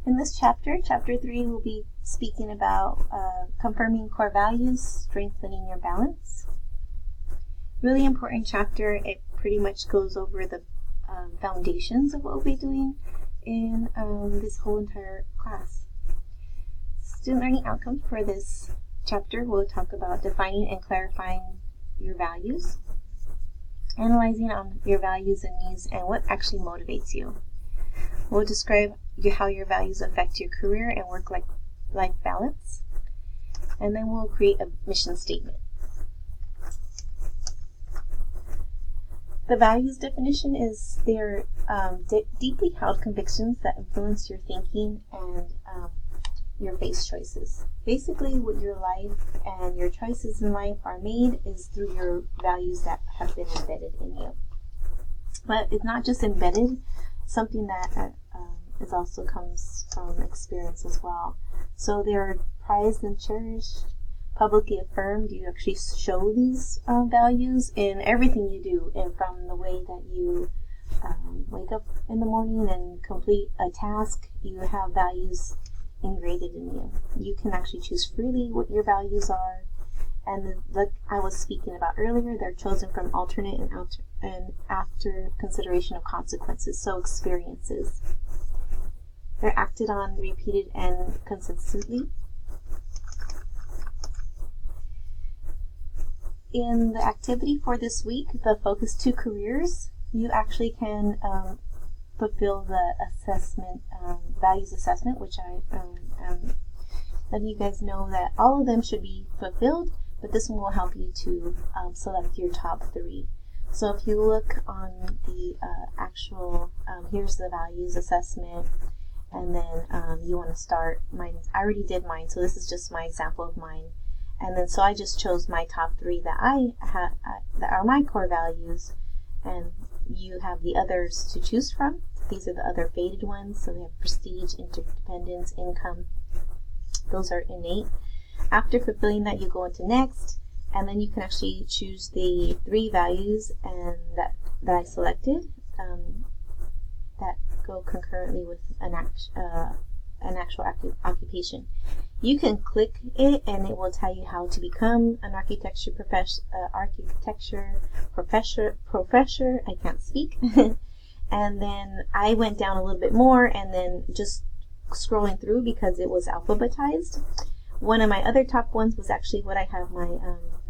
In this chapter, chapter 3, we'll be speaking about confirming core values, strengthening your balance. Really important chapter. It pretty much goes over the foundations of what we'll be doing in this whole entire class. Student learning outcomes for this chapter will talk about defining and clarifying your values, analyzing on your values and needs, and what actually motivates you. We'll describe how your values affect your career and work-life balance, and then we'll create a mission statement. The values definition is they're deeply held convictions that influence your thinking and your face choices. Basically, what your life and your choices in life are made is through your values that have been embedded in you. But it's not just embedded, something that is also comes from experience as well. So they're prized and cherished, publicly affirmed. You actually show these values in everything you do, and from the way that you wake up in the morning and complete a task, you have values ingrained in you. You can actually choose freely what your values are, and like I was speaking about earlier, they're chosen from alternate and after consideration of consequences, so experiences. They're acted on, repeated, and consistently. In the activity for this week, the Focus 2 Careers, you actually can fulfill the assessment, values assessment, which I am letting you guys know that all of them should be fulfilled, but this one will help you to select your top 3. So if you look on the actual, here's the values assessment, and then you want to start mine. I already did mine, so this is just my example of mine. And then so I just chose my top 3 that I have that are my core values, and you have the others to choose from. These are the other faded ones. So we have prestige, interdependence, income. Those are innate. After fulfilling that, you go into next, and then you can actually choose the 3 values and that I selected that go concurrently with an actual occupation. You can click it, and it will tell you how to become an architecture professor. I can't speak. And then I went down a little bit more, and then just scrolling through because it was alphabetized. One of my other top ones was actually what I have my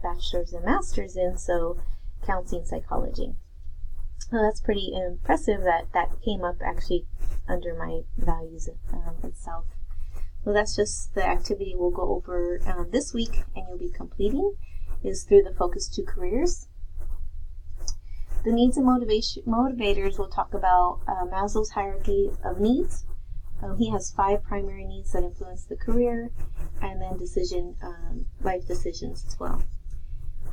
bachelor's and master's in, so counseling psychology. Well, that's pretty impressive that came up actually under my values itself. Well, that's just the activity we'll go over this week, and you'll be completing is through the Focus 2 Careers. The needs and motivators will talk about Maslow's hierarchy of needs. He has 5 primary needs that influence the career, and then life decisions as well.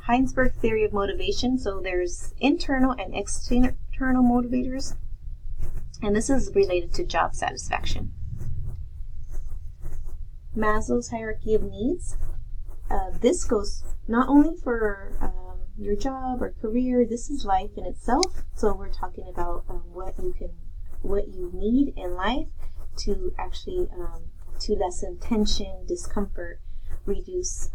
Hinesburg Theory of motivation. So there's internal and external motivators, and this is related to job satisfaction. Maslow's hierarchy of needs. This goes not only for your job or career. This is life in itself. So we're talking about what you need in life to actually to lessen tension, discomfort, reduce.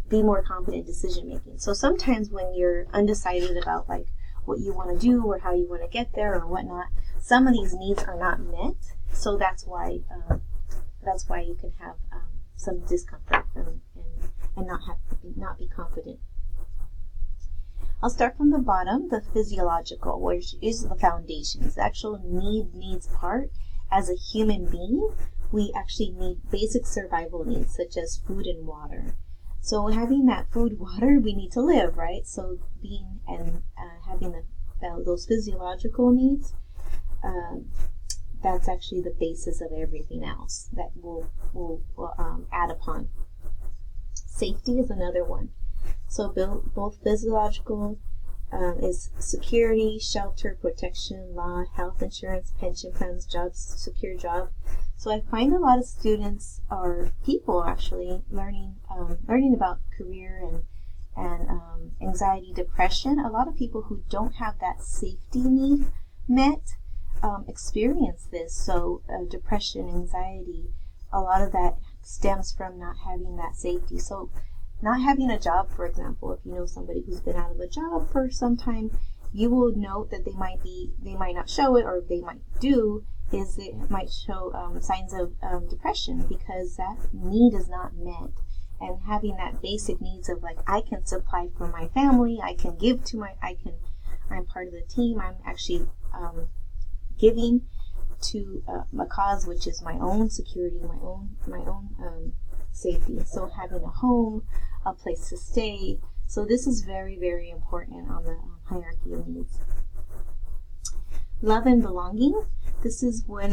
Be more confident in decision making. So sometimes when you're undecided about like what you want to do or how you want to get there or whatnot, some of these needs are not met. So that's why you can have some discomfort and not be confident. I'll start from the bottom, the physiological, which is the foundations. The actual needs part. As a human being, we actually need basic survival needs such as food and water. So having that food, water, we need to live, right? So being and having those physiological needs, that's actually the basis of everything else that we'll add upon. Safety is another one. So both physiological is security, shelter, protection, law, health insurance, pension plans, jobs, secure job. So I find a lot of students or people actually learning about career and anxiety, depression. A lot of people who don't have that safety need met experienced this. So depression, anxiety, a lot of that stems from not having that safety. So not having a job, for example, if you know somebody who's been out of a job for some time, you will note that they might not show it, or they might do, is it might show signs of depression, because that need is not met. And having that basic needs of, like, I can supply for my family, I can give to I'm part of the team, I'm actually giving to a cause which is my own security, my own safety. So having a home, a place to stay. So this is very, very important on the hierarchy of needs. Love and belonging. This is where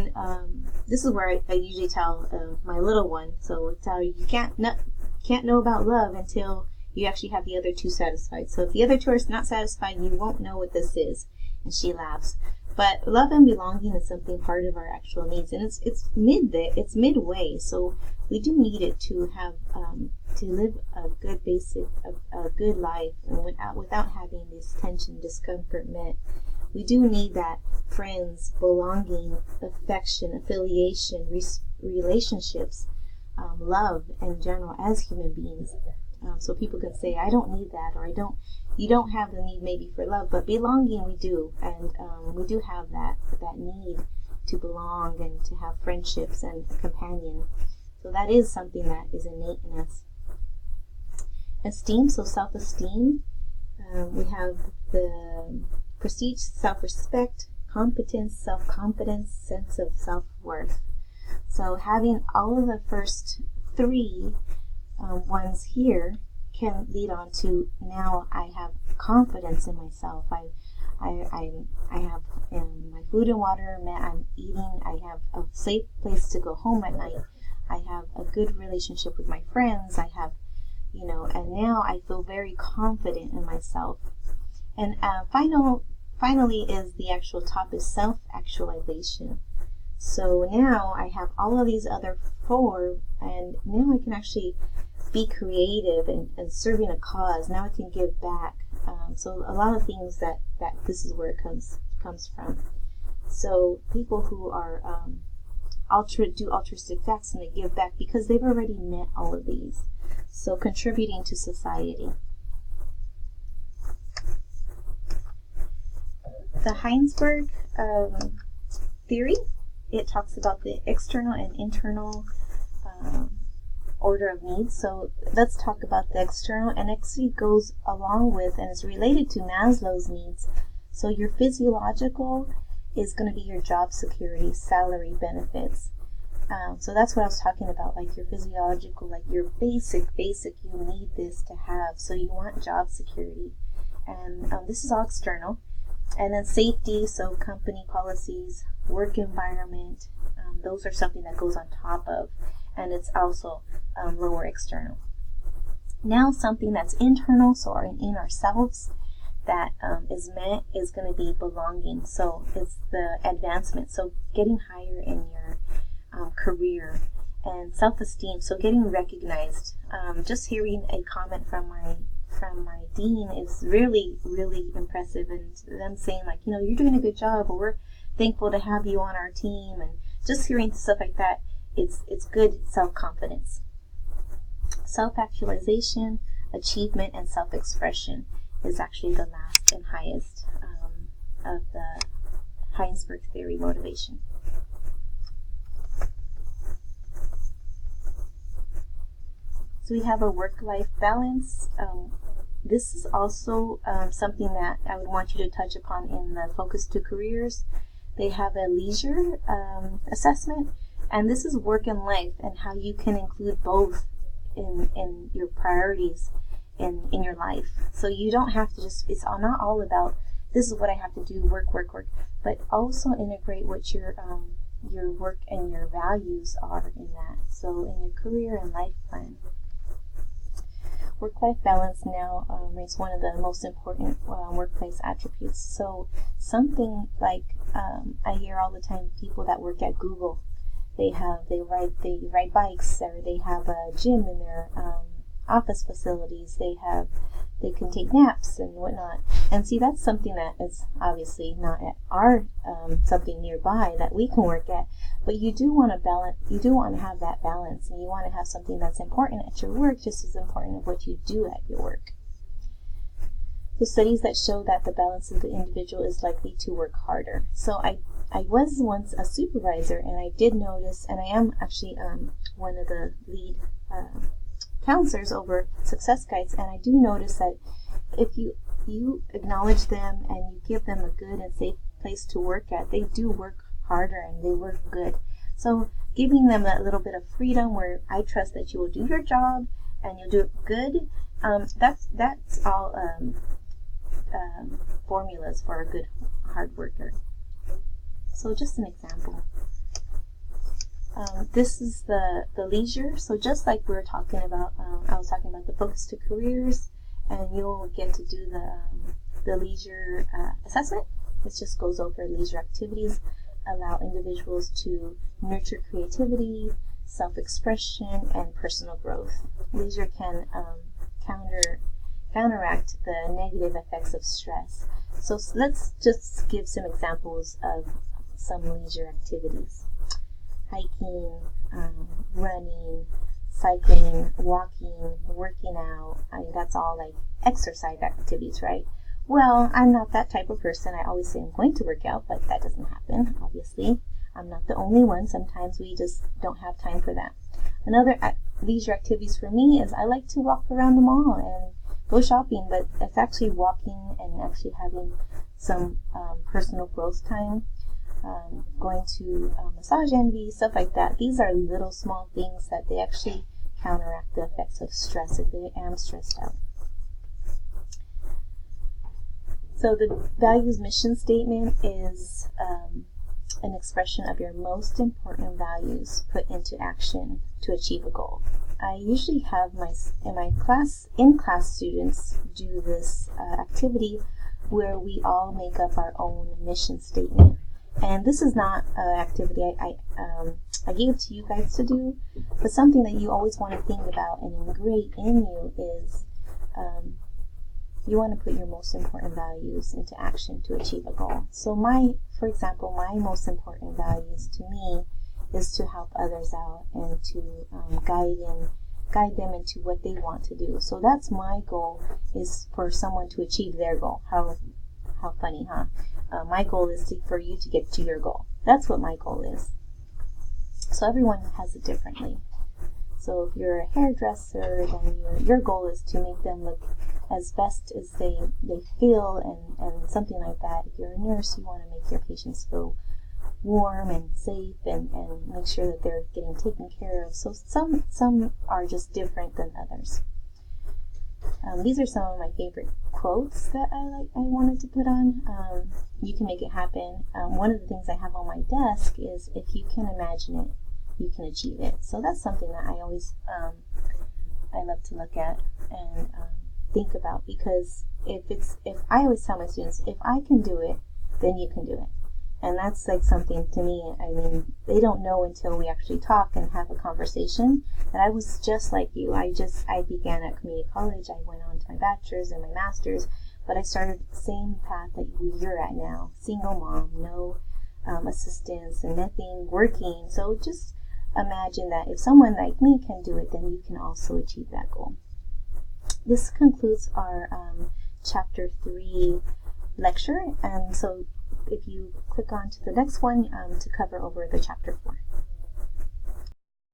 I usually tell my little one. So I tell you can't know about love until you actually have the other two satisfied. So if the other two are not satisfied, you won't know what this is. And she laughs. But love and belonging is something part of our actual needs, and it's midway. So we do need it to have to live a good life, and without having this tension, discomfort met. We do need that friends, belonging, affection, affiliation, relationships, love in general as human beings. So people can say, I don't need that, or you don't have the need maybe for love, but belonging we do, and we do have that need to belong and to have friendships and a companion. So that is something that is innate in us. Esteem, so self-esteem. We have the prestige, self-respect, competence, self-confidence, sense of self-worth. So having all of the first three ones here can lead on to, now I have confidence in myself. I have my food and water met. I'm eating. I have a safe place to go home at night. I have a good relationship with my friends. I have, and now I feel very confident in myself. And finally is the actual top is self-actualization. So now I have all of these other four, and now I can actually be creative and serving a cause. Now I can give back. So a lot of things that this is where it comes from. So people who are do altruistic acts, and they give back because they've already met all of these. So contributing to society. The Hinesburg Theory, it talks about the external and internal order of needs. So let's talk about the external, and actually goes along with and is related to Maslow's needs. So your physiological is going to be your job security, salary, benefits. So that's what I was talking about, like your physiological, like your basic, you need this to have. So you want job security. And this is all external. And then safety, so company policies, work environment, those are something that goes on top of, and it's also lower external. Now something that's internal, so in ourselves, that is met is going to be belonging. So it's the advancement, so getting higher in your career, and self-esteem, so getting recognized. Just hearing a comment from my dean is really, really impressive, and them saying, like, you're doing a good job, or we're thankful to have you on our team, and just hearing stuff like that, it's good self-confidence. Self-actualization, achievement, and self-expression is actually the last and highest of the Hinesburg Theory motivation. So we have a work-life balance. This is also something that I would want you to touch upon in the Focus to Careers. They have a leisure assessment, and this is work and life, and how you can include both in your priorities in your life. So you don't have to it's not all about, this is what I have to do, work, but also integrate what your work and your values are in that. So in your career and life plan. Work-life balance now is one of the most important workplace attributes. So something like I hear all the time, people that work at Google, they ride bikes, or they have a gym in their office facilities. They They can take naps and whatnot. And see, that's something that is obviously not at our something nearby that we can work at. But you do want to balance. You do want to have that balance, and you want to have something that's important at your work, just as important as what you do at your work. The studies that show that the balance of the individual is likely to work harder. So I was once a supervisor, and I did notice, and I am actually one of the lead counselors over Success Guides, and I do notice that if you acknowledge them and you give them a good and safe place to work at, they do work harder and they work good. So giving them that little bit of freedom where I trust that you will do your job and you'll do it good, that's all formulas for a good hard worker. So just an example. This is the leisure. So just like we were talking about, I was talking about the focus to careers, and you'll get to do the leisure assessment. This just goes over leisure activities, allow individuals to nurture creativity, self-expression, and personal growth. Leisure can counteract the negative effects of stress. So let's just give some examples of some leisure activities. Hiking, running, cycling, walking, working out. I mean, that's all like exercise activities, right? Well, I'm not that type of person. I always say I'm going to work out, but that doesn't happen, obviously. I'm not the only one. Sometimes we just don't have time for that. Another leisure activities for me is I like to walk around the mall and go shopping, but it's actually walking and actually having some personal growth time. Going to massage envy, stuff like that. These are little small things that they actually counteract the effects of stress if I am stressed out. So the values mission statement is an expression of your most important values put into action to achieve a goal. I usually have in-class students do this activity where we all make up our own mission statement. And this is not an activity I gave to you guys to do, but something that you always want to think about and ingrain in you is you want to put your most important values into action to achieve a goal. So for example, my most important values to me is to help others out and to guide them into what they want to do. So that's my goal, is for someone to achieve their goal. How funny, huh? My goal is for you to get to your goal. That's what my goal is. So everyone has it differently. So if you're a hairdresser, then your goal is to make them look as best as they feel and something like that. If you're a nurse, you want to make your patients feel warm and safe and make sure that they're getting taken care of. So some are just different than others. These are some of my favorite quotes that I wanted to put on. You can make it happen. One of the things I have on my desk is, if you can imagine it, you can achieve it. So that's something that I always I love to look at and think about, because if I always tell my students, if I can do it, then you can do it. And that's like something to me, I mean, they don't know until we actually talk and have a conversation that I was just like you. I began at community college. I went on to my bachelor's and my master's, but I started the same path that you're at now. Single mom, no assistance and nothing working. So just imagine that if someone like me can do it, then you can also achieve that goal. This concludes our Chapter 3 lecture, and so if you click on to the next one to cover over the Chapter